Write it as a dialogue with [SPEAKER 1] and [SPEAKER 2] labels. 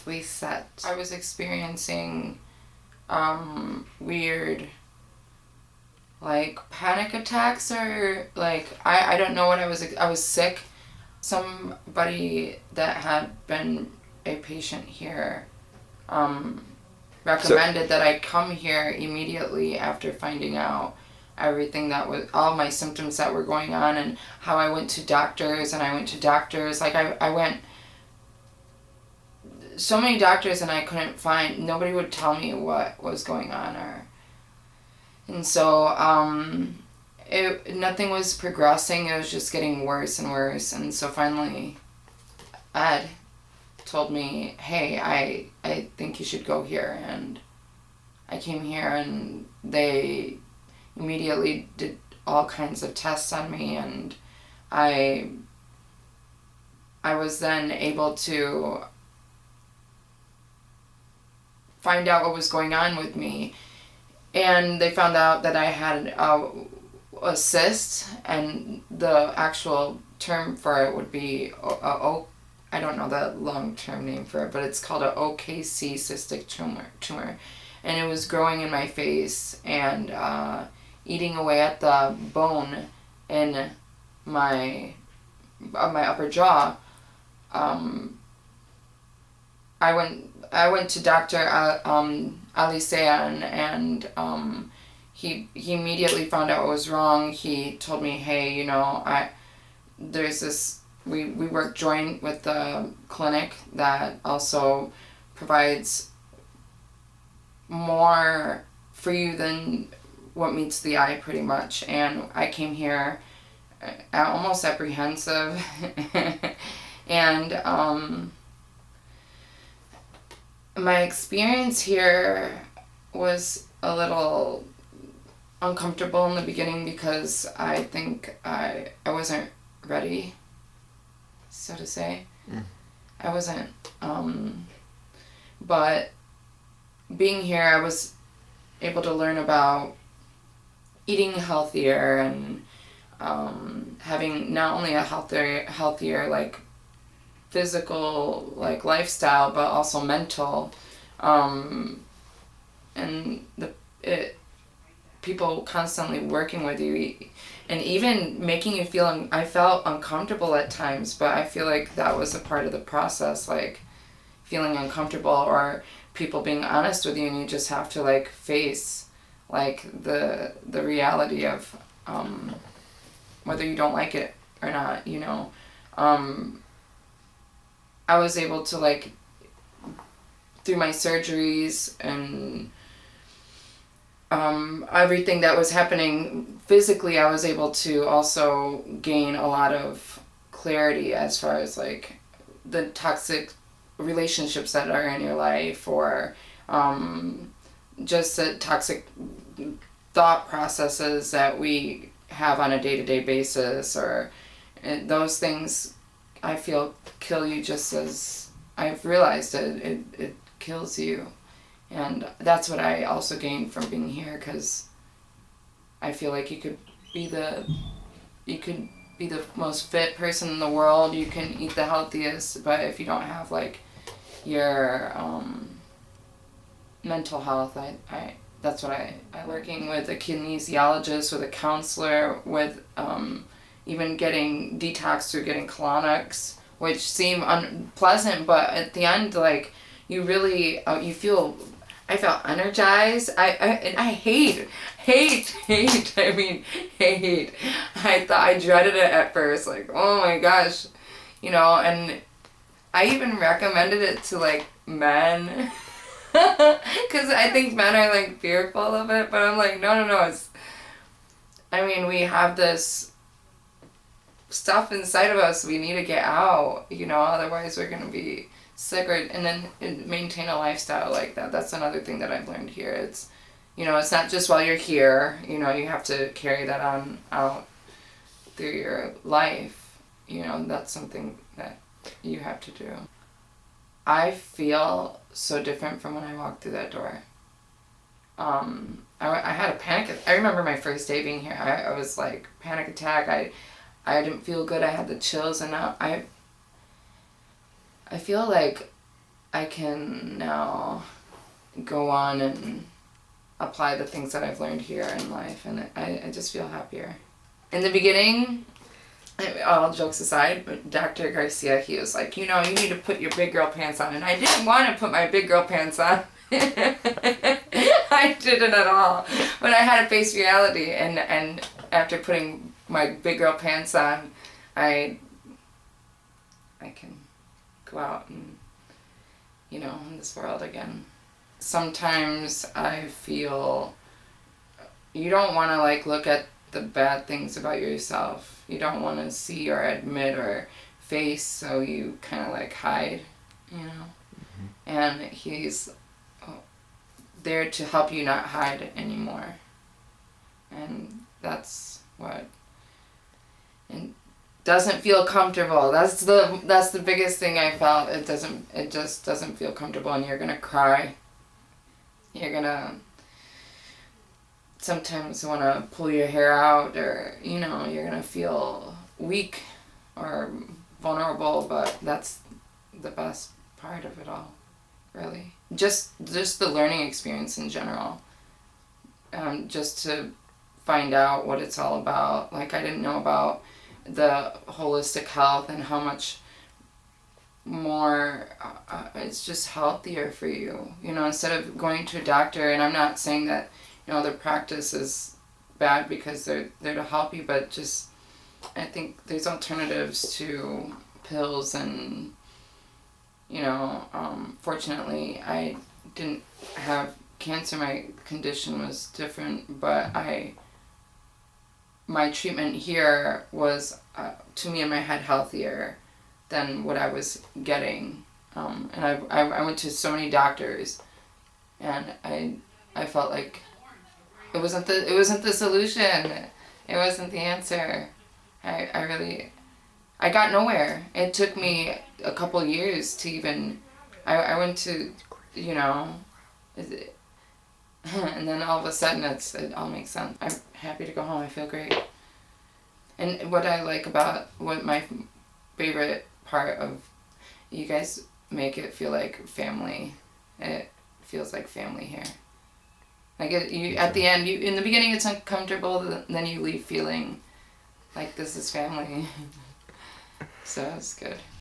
[SPEAKER 1] Lysette. I was experiencing weird like panic attacks, or like I don't know what I was sick. Somebody that had been a patient here recommended that I come here immediately after finding out everything that was, all my symptoms that were going on, and how I went to doctors, and I went to doctors, like I went so many doctors, and I couldn't find, nobody would tell me what was going on, and so nothing was progressing, it was just getting worse and worse, and so finally Ed told me, hey, I think you should go here, and I came here, and they immediately did all kinds of tests on me, and I was then able to find out what was going on with me, and they found out that I had a cyst, and the actual term for it would be I don't know the long-term name for it, but it's called a OKC cystic tumor, and it was growing in my face and eating away at the bone in my upper jaw. I went to Dr. Lysette, and he immediately found out what was wrong. He told me, hey, there's this, we work joint with the clinic that also provides more for you than what meets the eye, pretty much. And I came here almost apprehensive and my experience here was a little uncomfortable in the beginning because I think I wasn't ready, so to say. I wasn't, but being here I was able to learn about eating healthier and having not only a healthier like physical like lifestyle, but also mental, and people constantly working with you and even making you feel I felt uncomfortable at times, but I feel like that was a part of the process, like feeling uncomfortable or people being honest with you, and you just have to like face like the reality of whether you don't like it or not, I was able to, like, through my surgeries and everything that was happening physically, I was able to also gain a lot of clarity as far as, like, the toxic relationships that are in your life, or just the toxic thought processes that we have on a day-to-day basis, or those things I feel kill you just as I've realized it kills you. And that's what I also gained from being here, because I feel like you could be the most fit person in the world, you can eat the healthiest, but if you don't have like your mental health, that's what I working with a kinesiologist, with a counselor, with even getting detox through getting colonics, which seem unpleasant, but at the end, like, you really, you feel, I felt energized. I hate. I mean, hate. I dreaded it at first, like, oh my gosh, and I even recommended it to, like, men, because I think men are, like, fearful of it, but I'm like, no, we have this stuff inside of us we need to get out, otherwise we're gonna be sick, and then maintain a lifestyle like that. That's another thing that I've learned here. It's it's not just while you're here, you have to carry that on out through your life. That's something that you have to do. I feel so different from when I walked through that door. I had a panic. I remember my first day being here. I was like, panic attack. I didn't feel good. I had the chills, and now I feel like I can now go on and apply the things that I've learned here in life, and I just feel happier. In the beginning, all jokes aside, but Dr. Garcia, he was like, you need to put your big girl pants on, and I didn't want to put my big girl pants on. I didn't at all, but I had to face reality, and after putting my big girl pants on, I can go out and, in this world again. Sometimes I feel you don't want to look at the bad things about yourself. You don't want to see or admit or face, so you kind of hide, Mm-hmm. And he's there to help you not hide anymore. And that's what. And doesn't feel comfortable. That's the biggest thing I felt. It just doesn't feel comfortable, and you're gonna cry. You're gonna sometimes want to pull your hair out, or you're gonna feel weak or vulnerable, but that's the best part of it all, really. Just the learning experience in general. Just to find out what it's all about. I didn't know about the holistic health and how much more it's just healthier for you, instead of going to a doctor. And I'm not saying that their practice is bad, because they're there to help you, but just I think there's alternatives to pills. And fortunately I didn't have cancer. My condition was different, but my treatment here was, to me in my head, healthier than what I was getting. And I went to so many doctors, and I felt like it wasn't the solution. It wasn't the answer. I got nowhere. It took me a couple years to even, I went to, and then all of a sudden it all makes sense. I'm happy to go home. I feel great. And what I like about, what my favorite part of, you guys make it feel like family. It feels like family here. At the end, in the beginning it's uncomfortable, then you leave feeling like this is family. So it's good.